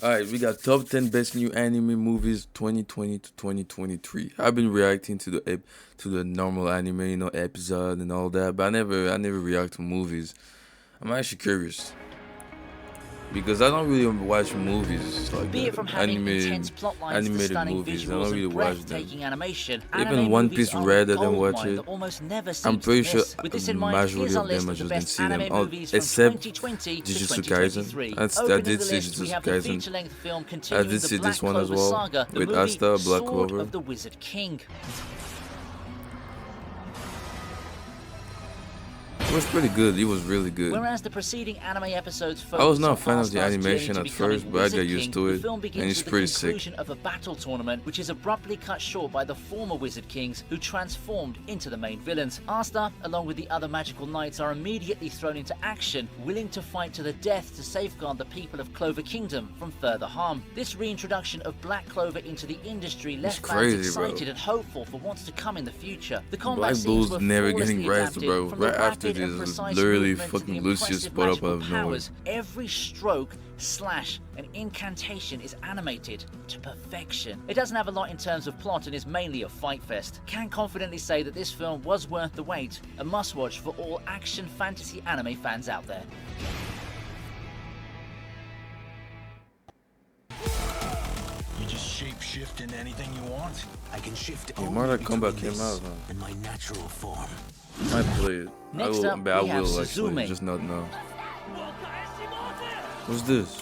Alright, we got top 10 best new anime movies 2020 to 2023. I've been reacting to the normal anime, episode and all that, but I never react to movies. I'm actually curious because I don't really watch movies like Be it that. from having intense plot lines to Animated stunning movies. I visuals don't really and watch them. breathtaking animation, Even anime One movies Piece are rather a than watch goldmine it. that almost never seems I'm pretty to sure miss. With this a in mind, majority here's our of them list I of the just didn't best see them. anime Oh, movies from except 2020 to Jujutsu 2023. Kaisen. I Opening did the see list, we Jujutsu have the Kaisen. feature-length film I continuing did the see Black this one as Clover well saga, the with movie Asta, Black Sword Clover. of the Wizard King. It was pretty good. It was really good. Whereas the preceding anime episodes I was focus not on a fan of the All-Star's journey animation to at becoming first, but I Wizard got used King, to the it, film begins and it's with the pretty sick. conclusion of a battle tournament, which is abruptly cut short by the former Wizard Kings, who transformed into the main villains. Asta, along with the other magical knights, are immediately thrown into action, willing to fight to the death to safeguard the people of Clover Kingdom from further harm. This reintroduction of Black Clover into the industry left fans crazy, excited bro. and hopeful for what's to come in the future. The combat Black scenes Bulls were never flawlessly getting rest, adapted bro. from the Right after rapid and this, precise literally movements and fucking the Lucius impressive put up magical out of nowhere. powers. Every stroke, slash, and incantation is animated to perfection. It doesn't have a lot in terms of plot and is mainly a fight fest. Can confidently say that this film was worth the wait, a must-watch for all action fantasy anime fans out there. You just shape-shift into anything you want? I can shift Yeah, only Mortal between Kombat came this out, huh? and my natural form. I might play it. Next up, but I we have will actually, Suzume. just not know. What's this?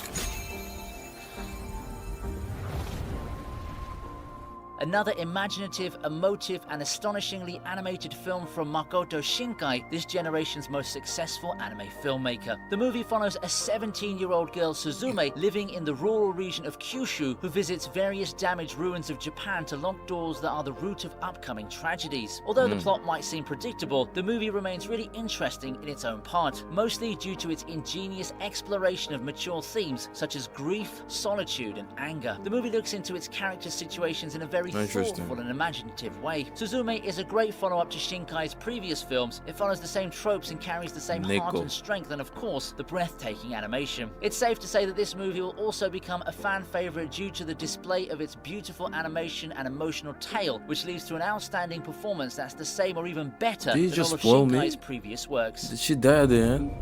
Another imaginative, emotive, and astonishingly animated film from Makoto Shinkai, this generation's most successful anime filmmaker. The movie follows a 17-year-old girl, Suzume, living in the rural region of Kyushu, who visits various damaged ruins of Japan to lock doors that are the root of upcoming tragedies. Although the plot might seem predictable, the movie remains really interesting in its own part, mostly due to its ingenious exploration of mature themes such as grief, solitude, and anger. The movie looks into its characters' situations in a very Interesting. thoughtful and imaginative way. Suzume is a great follow-up to Shinkai's previous films. It follows the same tropes and carries the same heart Nico. and strength, and of course, the breathtaking animation. It's safe to say that this movie will also become a fan favorite due to the display of its beautiful animation and emotional tale, which leads to an outstanding performance that's the same or even better Did you than just all of spoil me? Shinkai's previous works. Did she die at the end?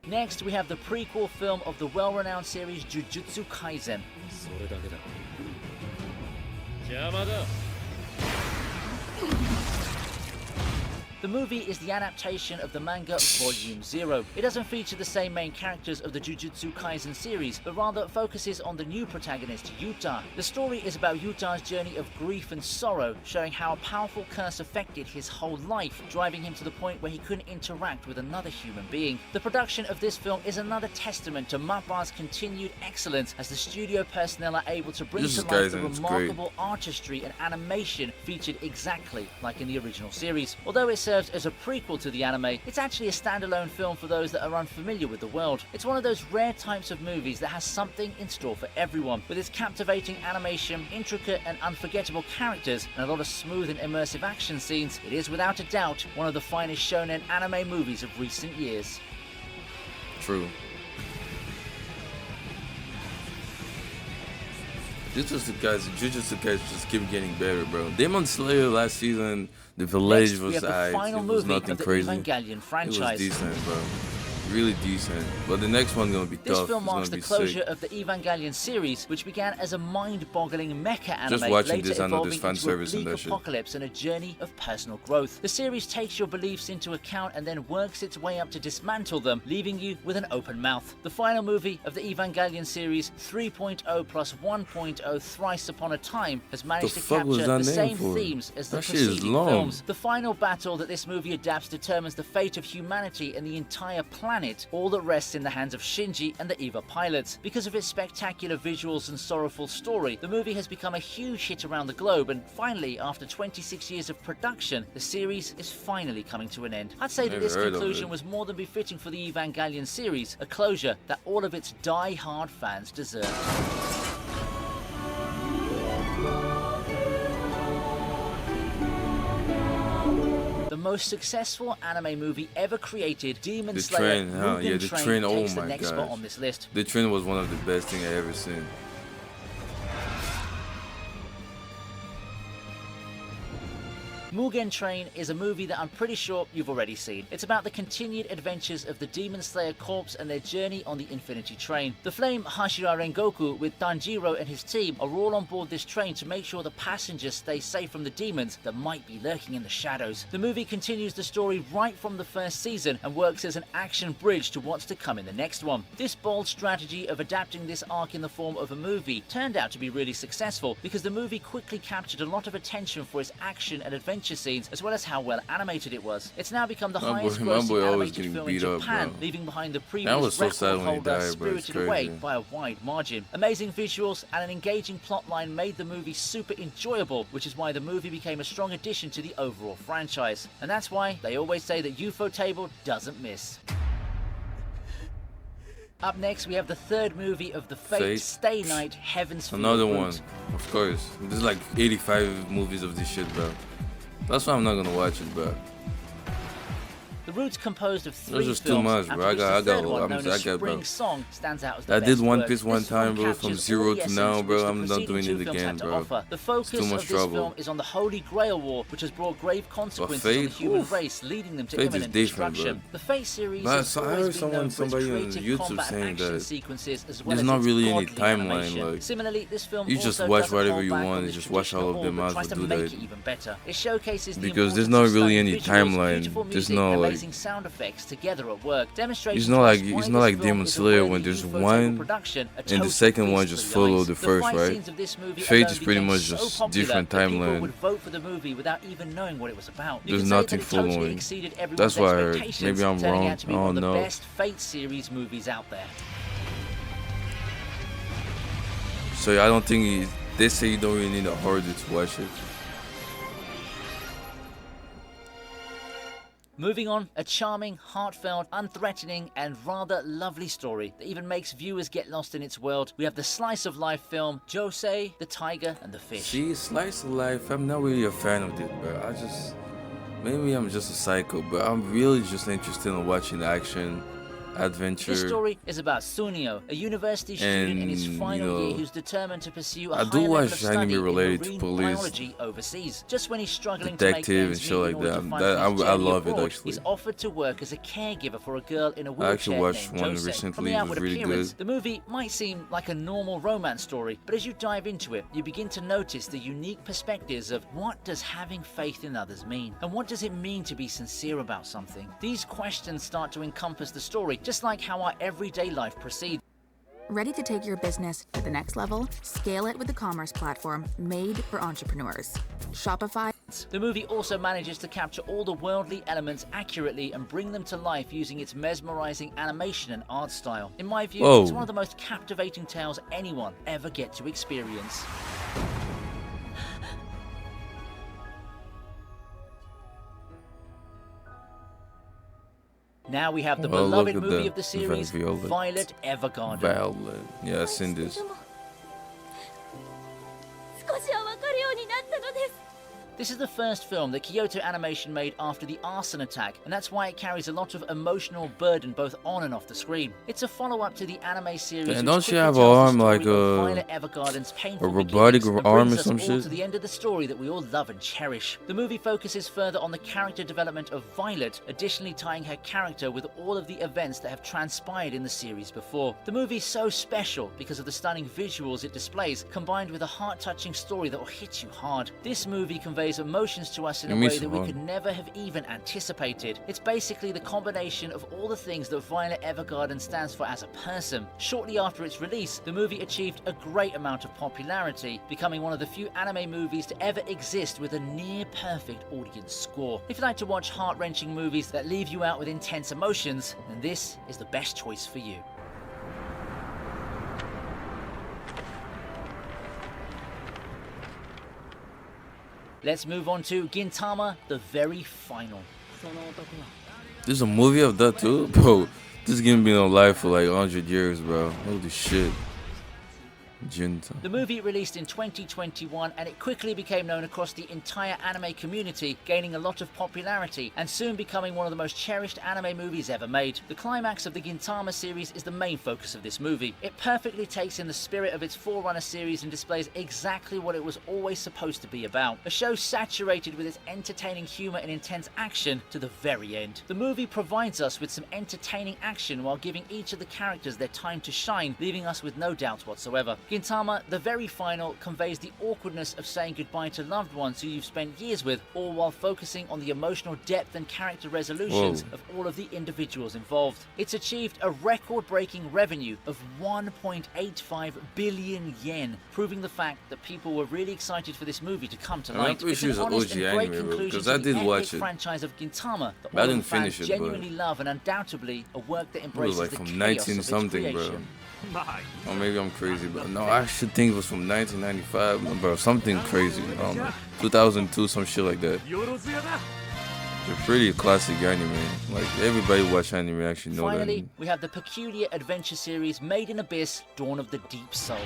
Next, we have the prequel film of the well-renowned series Jujutsu Kaisen. それだけだ邪魔だ The movie is the adaptation of the manga Volume 0. It doesn't feature the same main characters of the Jujutsu Kaisen series, but rather focuses on the new protagonist, Yuta. The story is about Yuta's journey of grief and sorrow, showing how a powerful curse affected his whole life, driving him to the point where he couldn't interact with another human being. The production of this film is another testament to Mappa's continued excellence, as the studio personnel are able to bring to Jujutsu life the Kaisen is remarkable artistry and animation featured exactly like in the original series. Although it serves as a prequel to the anime, it's actually a standalone film for those that are unfamiliar with the world. It's one of those rare types of movies that has something in store for everyone. With its captivating animation, intricate and unforgettable characters, and a lot of smooth and immersive action scenes, it is without a doubt one of the finest shonen anime movies of recent years. True. Jujutsu Kaisen just keep getting better, bro. Demon Slayer last season, the village Next, we was have the aight. final It was movie nothing of the crazy. Evangelion It was franchise. decent, bro. Really decent. But the next one's gonna be This tough. film It's marks gonna the be closure sick. of the Evangelion series, which began as a mind-boggling mecha anime, Just watching later this, I know evolving there's fan into a service in bleak that shit. apocalypse and a journey of personal growth. The series takes your beliefs into account and then works its way up to dismantle them, leaving you with an open mouth. The final movie of the Evangelion series, 3.0 plus 1.0 Thrice Upon a Time, has managed The to fuck was capture that the name same for? themes as the That shit is preceding long. films. The final battle that this movie adapts determines the fate of humanity and the entire planet, all that rests in the hands of Shinji and the EVA pilots. Because of its spectacular visuals and sorrowful story, the movie has become a huge hit around the globe, and finally, after 26 years of production, the series is finally coming to an end. I'd say that Never this heard of conclusion it. was more than befitting for the Evangelion series, a closure that all of its die-hard fans deserve. The most successful anime movie ever created, Demon The Slayer Train, Mugen yeah, The Train Train, oh takes the my next spot gosh. on this list. The Train was one of the best things I ever seen. Mugen Train is a movie that I'm pretty sure you've already seen. It's about the continued adventures of the Demon Slayer Corps and their journey on the Infinity Train. The Flame Hashira Rengoku with Tanjiro and his team are all on board this train to make sure the passengers stay safe from the demons that might be lurking in the shadows. The movie continues the story right from the first season and works as an action bridge to what's to come in the next one. This bold strategy of adapting this arc in the form of a movie turned out to be really successful because the movie quickly captured a lot of attention for its action and adventure scenes, as well as how well animated it was. It's now become the highest my boy grossing always animated getting film in beat up, Japan, bro. leaving behind the That previous was so sad record when he holder died, bro. It's Spirited Away crazy. by a wide margin. Amazing visuals and an engaging plotline made the movie super enjoyable, which is why the movie became a strong addition to the overall franchise. And that's why they always say that UFO Table doesn't miss. Up next, we have the third movie of the Fate Stay Night Heaven's Feel Another one, Root. of course. There's like 85 movies of this shit, bro. That's why I'm not gonna watch it, bro. The Root's composed of three That's just too films, much, bro. after I which got- the I third got- one, I'm- known I as got, bro. Spring Song, stands out as the I best did One work. Piece one This film time, bro, from captures zero all the to essence now, which bro. the I'm not preceding doing two it films again, had to bro. offer. The focus It's too much of this trouble. film is on the Holy Grail War, which has brought grave consequences on the Fate? human Oof. race, leading them to Fate is imminent different, destruction. bro. The Fate series But has I always heard been known for its somebody on creative YouTube combat saying action that sequences as well there's as not its really any godly timeline, animation. like, Similarly, this film you just also watch doesn't whatever hold you back want on and this just watch all of traditional them, mold, might but as tries well to do make that. it even better. It showcases the Because there's importance not of really stunning any visuals, timeline. beautiful There's music, no, like- amazing sound effects together at work. Demonstrating It's not to us like- why it's this not like film Demon is a Slayer when worthy there's UFO one, table production, a and the total second one feast just for follow eyes. the first, fight right? scenes of this movie Fate alone is pretty became much so just popular different that people timeline. would vote for the movie without even knowing what it was about. You There's could say nothing that it totally following. exceeded everyone's That's what I heard. expectations, Maybe I'm turning wrong. out to be I one of don't the know. best Fate series movies out there. So I don't think they say you don't really need a hard to watch it. Moving on, a charming, heartfelt, unthreatening, and rather lovely story that even makes viewers get lost in its world. We have the slice of life film Josei, the Tiger, and the Fish. See, slice of life, I'm not really a fan of it, but maybe I'm just a psycho, but I'm really just interested in watching action, adventure. This story is about Sunio, a university student in his And, final you know, year who's determined to pursue a I higher do level of watch study anime in related to marine police, biology overseas. Just when he's struggling detective to make and ends shit meet like in order that. to fund That- his I journey love it, abroad, actually. he's offered to work as a caregiver for a girl in a wheelchair I actually watched named one Jose. From recently, the it was outward really appearance, good. the movie might seem like a normal romance story, but as you dive into it, you begin to notice the unique perspectives of what does having faith in others mean, and what does it mean to be sincere about something. These questions start to encompass the story, just like how our everyday life proceeds. Ready to take your business to the next level? Scale it with the commerce platform made for entrepreneurs. Shopify. The movie also manages to capture all the worldly elements accurately and bring them to life using its mesmerizing animation and art style. In my view, Whoa. it's one of the most captivating tales anyone ever get to experience. Now we have the Oh, look beloved at movie that. of the series, Violet. Violet Evergarden. Violet. Yeah, I've seen this. 少しは分かるようになったのです。 This is the first film that Kyoto Animation made after the arson attack, and that's why it carries a lot of emotional burden both on and off the screen. It's a follow-up to the anime series. And which don't she quickly have a tells the arm story like of Violet Evergarden's painful robotic beginnings and arm brings or some us all shit? to the end of the story that we all love and cherish. The movie focuses further on the character development of Violet, additionally tying her character with all of the events that have transpired in the series before. The movie's so special because of the stunning visuals it displays, combined with a heart-touching story that will hit you hard. This movie conveys emotions to us in a Give me way that we some. could never have even anticipated. It's basically the combination of all the things that Violet Evergarden stands for as a person. Shortly after its release, the movie achieved a great amount of popularity, becoming one of the few anime movies to ever exist with a near-perfect audience score. If you like to watch heart-wrenching movies that leave you out with intense emotions, then this is the best choice for you. Let's move on to Gintama, the very final. There's a movie of that too? Bro, this game been alive for like 100 years, bro. Holy shit. Junta. The movie released in 2021 and it quickly became known across the entire anime community, gaining a lot of popularity and soon becoming one of the most cherished anime movies ever made. The climax of the Gintama series is the main focus of this movie. It perfectly takes in the spirit of its Forerunner series and displays exactly what it was always supposed to be about. A show saturated with its entertaining humor and intense action to the very end. The movie provides us with some entertaining action while giving each of the characters their time to shine, leaving us with no doubts whatsoever. Gintama, the very final, conveys the awkwardness of saying goodbye to loved ones who you've spent years with, all while focusing on the emotional depth and character resolutions of all of the individuals involved. It's achieved a record-breaking revenue of 1.85 billion yen, proving the fact that people were really excited for this movie to come to light. It's an honest and great conclusion to the epic franchise of Gintama that I all didn't the fans finish it, genuinely love, and undoubtedly a work that It was embraces like the from chaos 19 of its something, bro. creation. Or maybe I'm crazy, but no, I should think it was from 1995, bro. Something crazy. I don't know. 2002, some shit like that. It's a pretty classic anime. Like, everybody watch anime actually know Finally, that. we have the peculiar adventure series Made in Abyss, Dawn of the Deep Soul.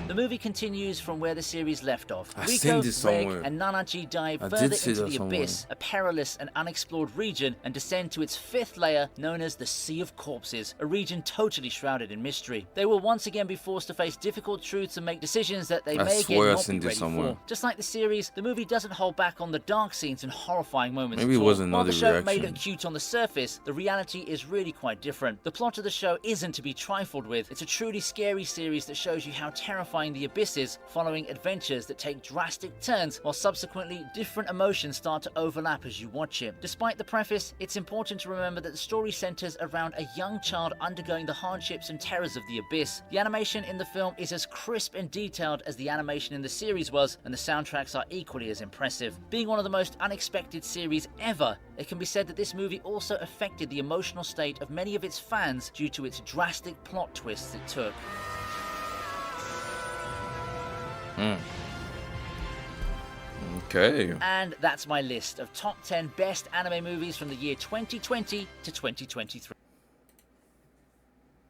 The movie continues from where the series left off. I've Riko, seen this Reg, somewhere. and Nanaji dive I further did see into that the somewhere. abyss, a perilous and unexplored region, and descend to its fifth layer known as the Sea of Corpses, a region totally shrouded in mystery. They will once again be forced to face difficult truths and make decisions that they I may again swear I've not seen be this ready somewhere. for. Just like the series, the movie doesn't hold back on the dark scenes and horrifying moments. Maybe at it all. wasn't While the another show may reaction. look cute on the surface, the reality is really quite different. The plot of the show isn't to be trifled with. It's a truly scary series that shows you how terrifying the abyss is, following adventures that take drastic turns, while subsequently different emotions start to overlap as you watch it. Despite the preface, it's important to remember that the story centers around a young child undergoing the hardships and terrors of the abyss. The animation in the film is as crisp and detailed as the animation in the series was, and the soundtracks are equally as impressive. Being one of the most unexpected series ever, it can be said that this movie also affected the emotional state of many of its fans due to its drastic plot twists it took. Okay. And that's my list of top 10 best anime movies from the year 2020 to 2023.